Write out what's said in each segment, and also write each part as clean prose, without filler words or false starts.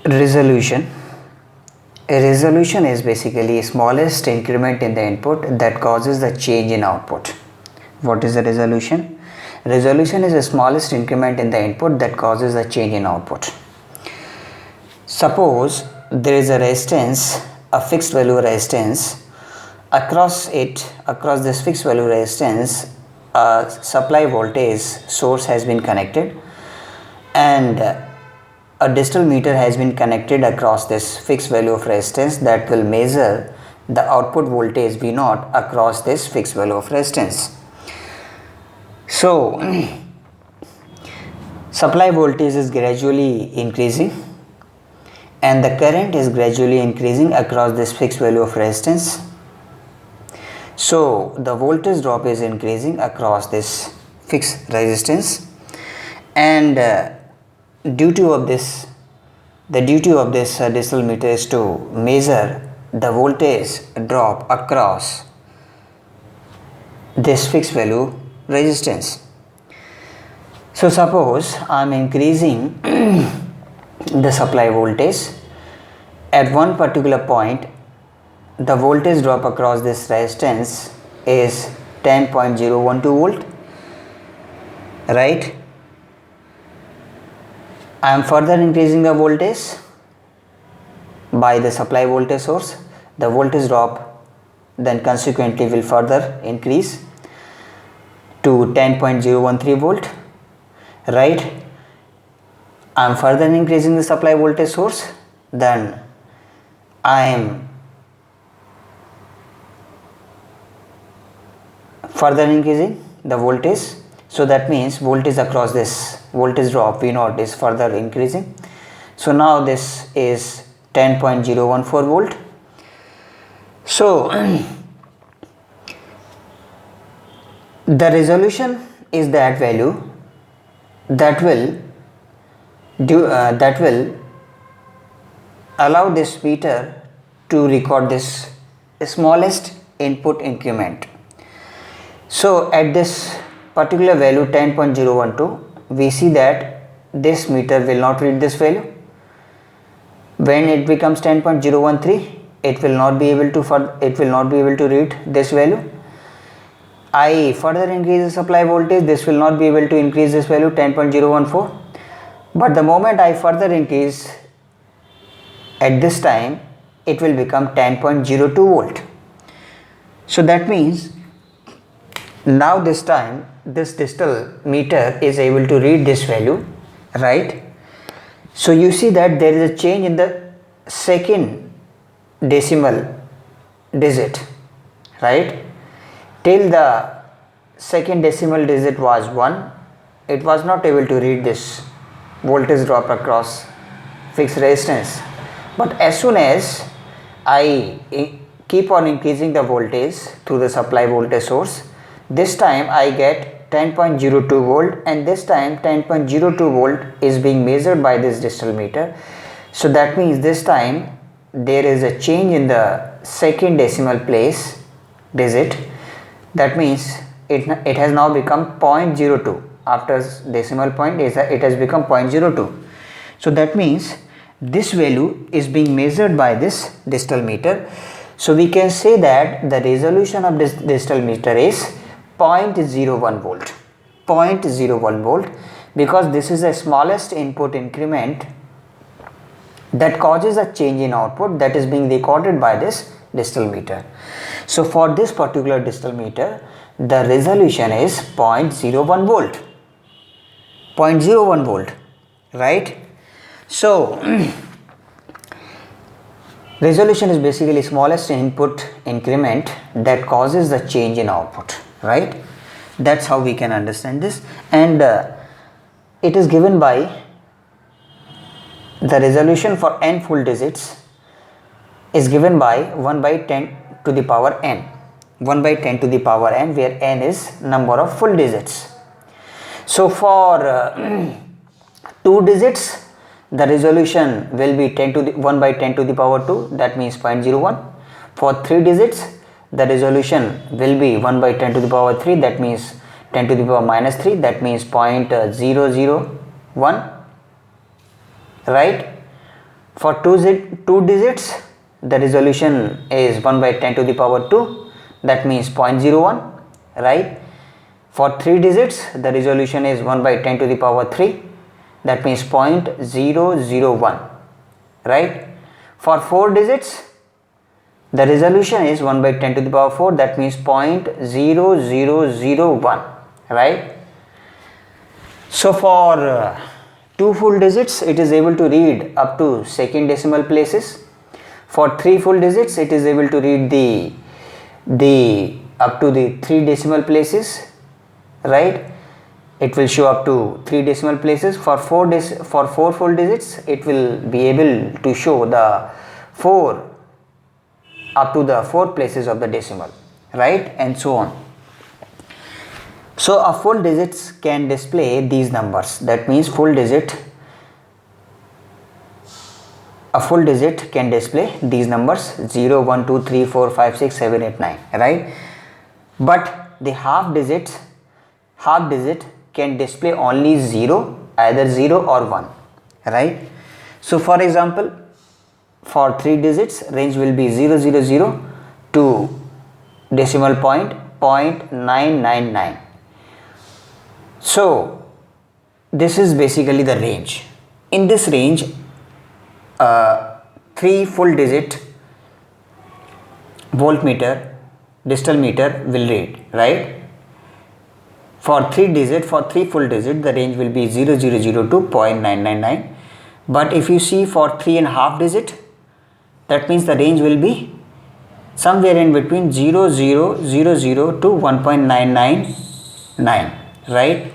Resolution. A resolution is basically smallest increment in the input that causes the change in output. What is the resolution? Resolution is the smallest increment in the input that causes a change in output. Suppose there is a resistance, a fixed value resistance. Across this fixed value resistance, a supply voltage source has been connected, and a digital meter has been connected across this fixed value of resistance that will measure the output voltage V0 across this fixed value of resistance. So, supply voltage is gradually increasing and the current is gradually increasing across this fixed value of resistance. So, the voltage drop is increasing across this fixed resistance, and the duty of this digital meter is to measure the voltage drop across this fixed value resistance. So suppose I am increasing the supply voltage. At one particular point, the voltage drop across this resistance is 10.012 volt, right? I am further increasing the voltage by the supply voltage source. The voltage drop then consequently will further increase to 10.013 volt, right? I am further increasing the supply voltage source, then I am further increasing the voltage. So that means voltage across this voltage drop V0 is further increasing. So now this is 10.014 volt. So the resolution is that value that will allow this meter to record this smallest input increment. So at this particular value 10.012, we see that this meter will not read this value. When it becomes 10.013, it will not be able to read this value. I further increase the supply voltage, this will not be able to increase this value 10.014. But the moment I further increase at this time, it will become 10.02 volt. So that means now this time this digital meter is able to read this value, right? So you see that there is a change in the second decimal digit, right? Till the second decimal digit was 1, it was not able to read this voltage drop across fixed resistance. But as soon as I keep on increasing the voltage through the supply voltage source, this time I get 10.02 volt, and this time 10.02 volt is being measured by this digital meter. So that means this time there is a change in the second decimal place digit. That means it has now become 0.02. After decimal point it has become 0.02. So that means this value is being measured by this digital meter. So we can say that the resolution of this digital meter is 0.01 volt. 0.01 volt, because this is the smallest input increment that causes a change in output that is being recorded by this digital meter. So for this particular digital meter, the resolution is 0.01 volt. 0.01 volt, right? So resolution is basically smallest input increment that causes the change in output, right? That's how we can understand this, and it is given by the resolution for n full digits is given by 1 by 10 to the power n. 1 by 10 to the power n, where n is number of full digits. So for 2 digits, the resolution will be 1 by 10 to the power 2, that means 0.01. For 3 digits, the resolution will be 1 by 10 to the power 3, that means 10 to the power minus 3, that means 0.001, right? For two digits, the resolution is 1 by 10 to the power 2, that means 0.01, right? For 3 digits, the resolution is 1 by 10 to the power 3, that means 0.001, right? For 4 digits, the resolution is 1 by 10 to the power 4, that means 0.0001, right? So for 2 full digits, it is able to read up to second decimal places. For 3 full digits, it is able to read the up to the 3 decimal places, right? It will show up to 3 decimal places. For 4 full digits, it will be able to show the 4 up to the 4 places of the decimal, right, and so on. So a full digits can display these numbers, that means a full digit can display these numbers 0, 1, 2, 3, 4, 5, 6, 7, 8, 9, right? But the half digit can display only 0, either 0 or 1, right? So for example, for 3 digits, range will be 000 to decimal point 0.999. So this is basically the range. In this range, 3 full digit voltmeter digital meter will read, right? For 3 full digit, the range will be 0000 to 0.999. But if you see for 3.5 digit, that means the range will be somewhere in between 0000 to 1.999, right?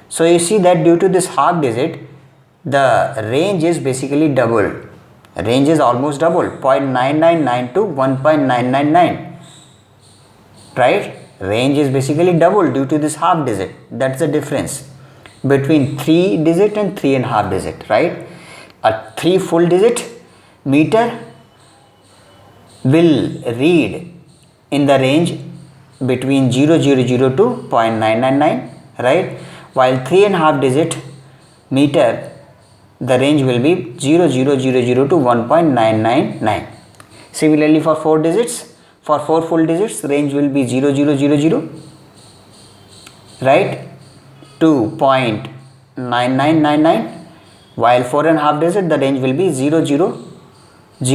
So you see that due to this half digit, the range is basically double. Range is almost double, 0.999 to 1.999, right? Range is basically double due to this half digit. That's the difference between 3 digit and 3.5 digit, right? A 3 full digit meter will read in the range between 000 to 0.999, right? While 3.5 digit meter, the range will be 0000 to 1.999. Similarly for 4 digits, for 4 full digits, range will be 0000, right, to 0.9999, while 4.5 digit, the range will be 0000 to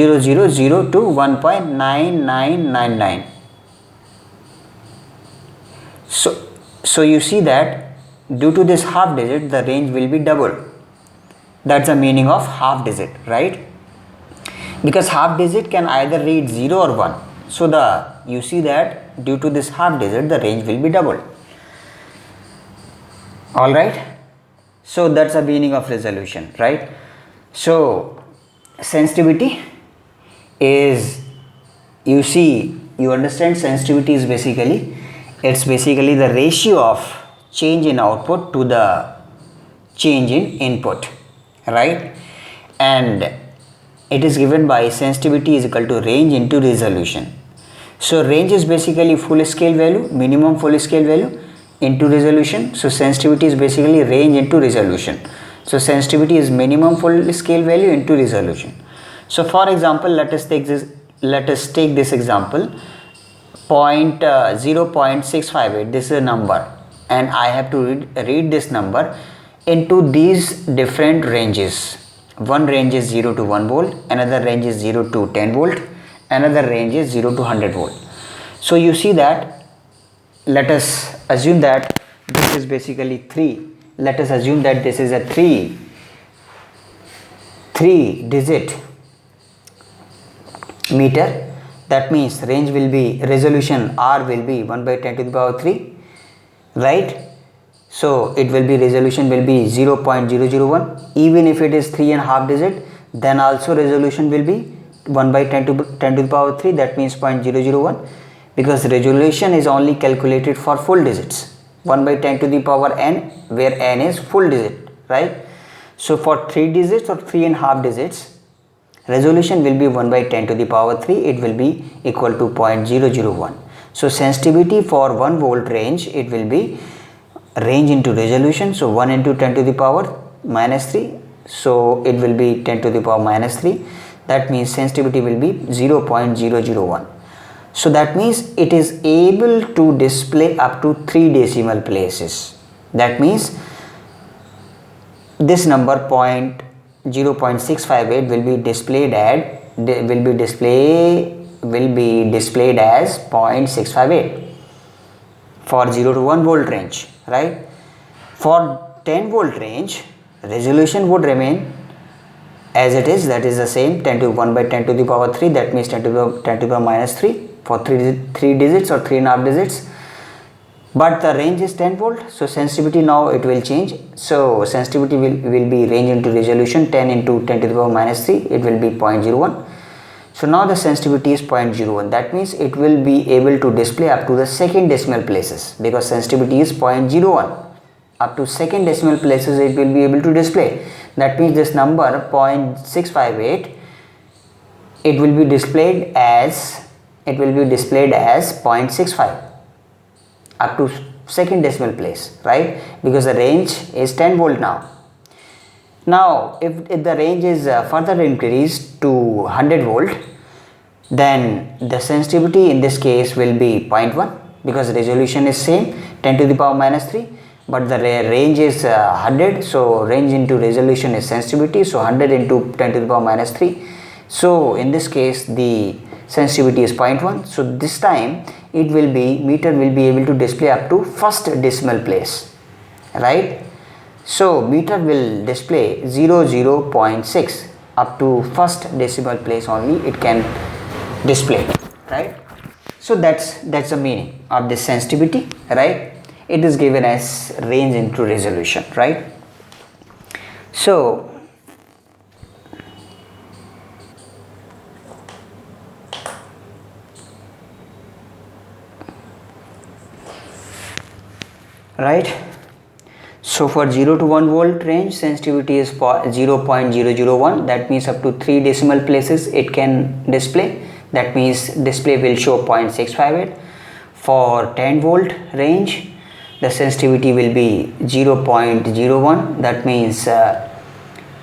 1.9999. So you see that due to this half digit, the range will be double. That's the meaning of half digit, right? Because half digit can either read 0 or 1. So you see that due to this half digit, the range will be double. Alright. So that's the meaning of resolution, right? So sensitivity is, you understand sensitivity is basically the ratio of change in output to the change in input, right? And it is given by sensitivity is equal to range into resolution. So range is basically full scale value, minimum full scale value into resolution. So sensitivity is basically range into resolution. So sensitivity is minimum full scale value into resolution. So for example, let us take this example, 0.658. This is a number, and I have to read this number into these different ranges. One range is 0 to 1 volt, another range is 0 to 10 volt, another range is 0 to 100 volt. So you see that, let us assume that this is basically 3. Let us assume that this is a 3 digit meter. That means resolution R will be 1 by 10 to the power 3, right? So it will be, resolution will be 0.001. Even if it is 3.5 digit, then also resolution will be 1 by 10 to the power 3, that means 0.001, because resolution is only calculated for full digits, 1 by 10 to the power n, where n is full digit, right? So for 3 digits or 3.5 digits, resolution will be 1 by 10 to the power 3, it will be equal to 0.001. So sensitivity for 1 volt range, it will be range into resolution, so 1 into 10 to the power minus 3 so it will be 10 to the power minus 3. That means sensitivity will be 0.001. So that means it is able to display up to 3 decimal places. That means this number 0.658 will be displayed as 0.658 for 0 to 1 volt range, right? For 10 volt range, resolution would remain as it is, that is the same, 10 to 1 by 10 to the power 3, that means 10 to the power minus 3 for 3 digits or 3.5 digits. But the range is 10 volt, so sensitivity now it will change. So sensitivity will be range into resolution 10 into 10 to the power minus 3, it will be 0.01. So now the sensitivity is 0.01. That means it will be able to display up to the second decimal places, because sensitivity is 0.01. Up to second decimal places it will be able to display. That means this number 0.658, it will be displayed as 0.65 up to second decimal place, right? Because the range is 10 volt now. Now if the range is further increased to 100 volt, then the sensitivity in this case will be 0.1, because resolution is same, 10 to the power minus 3, but the range is 100, so range into resolution is sensitivity, so 100 into 10 to the power minus 3. So in this case the sensitivity is 0.1. so this time meter will be able to display up to first decimal place, right? So meter will display 0.6 up to first decimal place only it can display, right? So that's the meaning of this sensitivity, right? It is given as range into resolution, right? So right, so for 0 to 1 volt range sensitivity is 0.001. that means up to 3 decimal places it can display. That means display will show 0.658. For 10 volt range the sensitivity will be 0.01. that means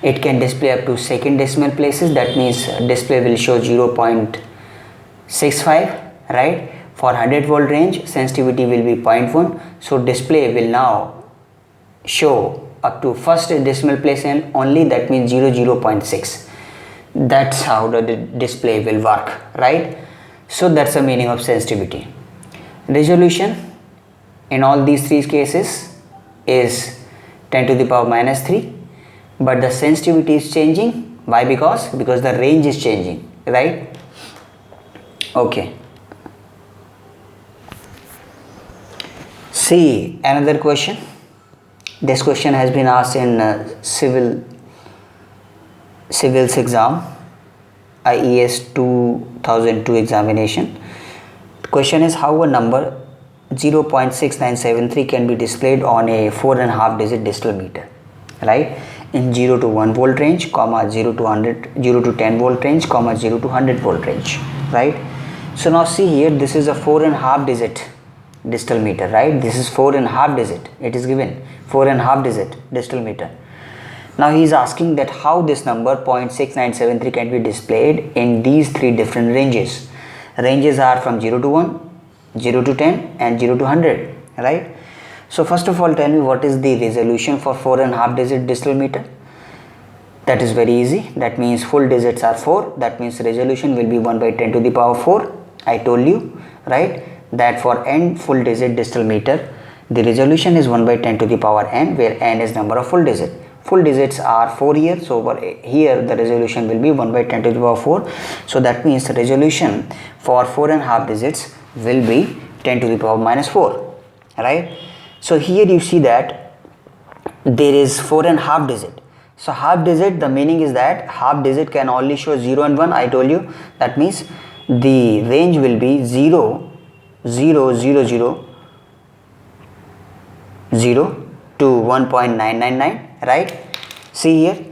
it can display up to second decimal places. That means display will show 0.65, right? For 100 volt range sensitivity will be 0.1. so display will now show up to first decimal place and only, that means 0.6. That's how the display will work, right? So that's the meaning of sensitivity. Resolution in all these three cases is 10 to the power minus 3, but the sensitivity is changing. Why? Because the range is changing, right? Okay, see another question. This question has been asked in civil's exam, IES 2002 examination. The question is how a number 0.6973 can be displayed on a 4.5 digit digital meter, right? In 0 to 1 volt range, 0 to 10 volt range, 0 to 100 volt range, right? So now see here, this is a 4.5 digit digital meter, right? This is 4.5 digit, it is given 4.5 digit digital meter. Now he is asking that how this number 0.6973 can be displayed in these three different ranges. Ranges are from 0 to 1, 0 to 10 and 0 to 100, right? So first of all, tell me what is the resolution for 4.5 digit digital meter. That is very easy. That means full digits are 4. That means resolution will be 1 by 10 to the power 4. I told you, right, that for n full digit digital meter, the resolution is 1 by 10 to the power n, where n is number of full digit. Full digits are 4 here, so over here the resolution will be 1 by 10 to the power 4. So that means the resolution for 4.5 digits will be 10 to the power minus 4, right? So here you see that there is 4.5 digit. So half digit, the meaning is that half digit can only show 0 and 1. I told you. That means the range will be 0, 0, 0, 0, 0 to 1.999, right? See here,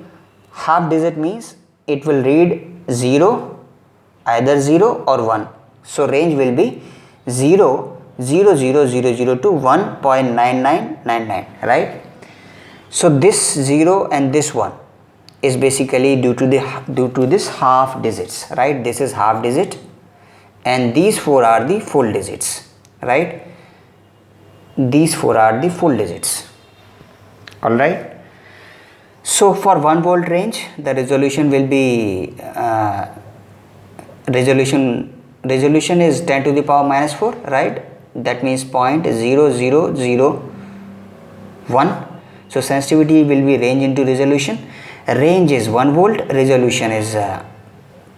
half digit means it will read 0, either 0 or 1. So range will be 0, 0, 0, 0, 0 to 1.9999, right? So this 0 and this 1, is basically due to this half digits, right? This is half digit and these 4 are the full digits, right? These 4 are the full digits. All right. So for 1 volt range, the resolution will be resolution is 10 to the power minus 4, right? That means 0.0001. So sensitivity will be range into resolution. Range is 1 volt, resolution is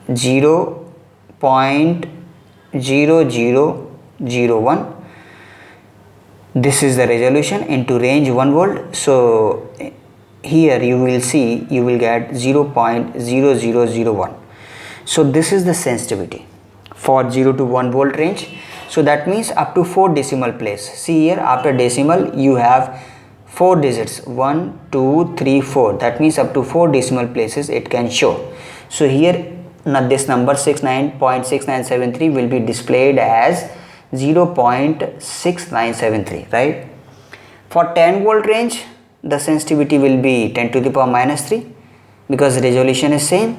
0.0001. This is the resolution into range 1 volt. So here you will see, you will get 0.0001. so this is the sensitivity for 0 to 1 volt range. So that means up to 4 decimal place. See here, after decimal you have 4 digits, 1 2 3 4. That means up to 4 decimal places it can show. So here now this number 69.6973 will be displayed as 0.6973, right? For 10 volt range, the sensitivity will be 10 to the power minus 3 because resolution is same.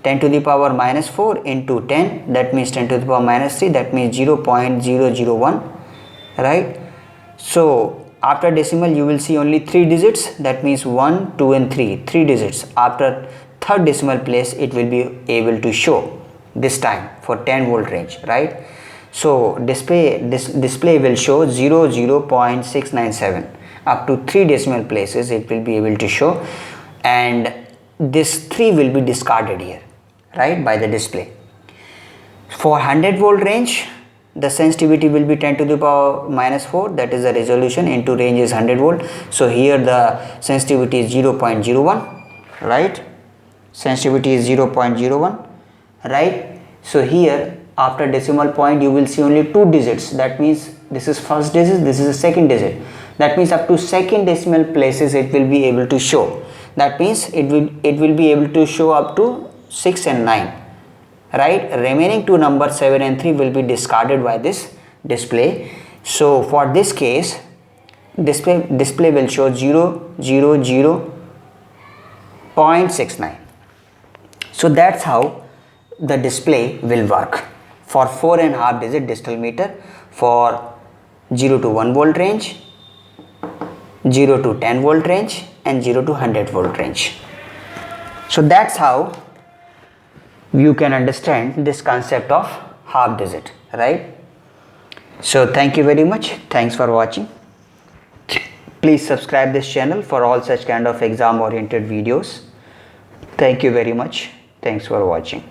10 to the power minus 4 into 10, that means 10 to the power minus 3, that means 0.001, right? So after decimal you will see only 3 digits, that means 1 2 and 3 digits. After third decimal place it will be able to show this time for 10 volt range, right? So display will show 0.697. Up to 3 decimal places it will be able to show, and this 3 will be discarded here, right, by the display. For 100 volt range, the sensitivity will be 10 to the power minus 4, that is the resolution, into range is 100 volt. So here the sensitivity is 0.01, right? Sensitivity is 0.01, right? So here after decimal point you will see only 2 digits, that means this is first digit, this is the second digit. That means up to second decimal places it will be able to show. That means it will be able to show up to 6 and 9, right? Remaining 2 numbers 7 and 3 will be discarded by this display. So for this case display will show 0.69. so that's how the display will work for 4.5 digit digital meter for 0 to 1 volt range, 0 to 10 volt range, and 0 to 100 volt range. So that's how you can understand this concept of half digit, right? So thank you very much. Thanks for watching. Please subscribe this channel for all such kind of exam oriented videos. Thank you very much. Thanks for watching.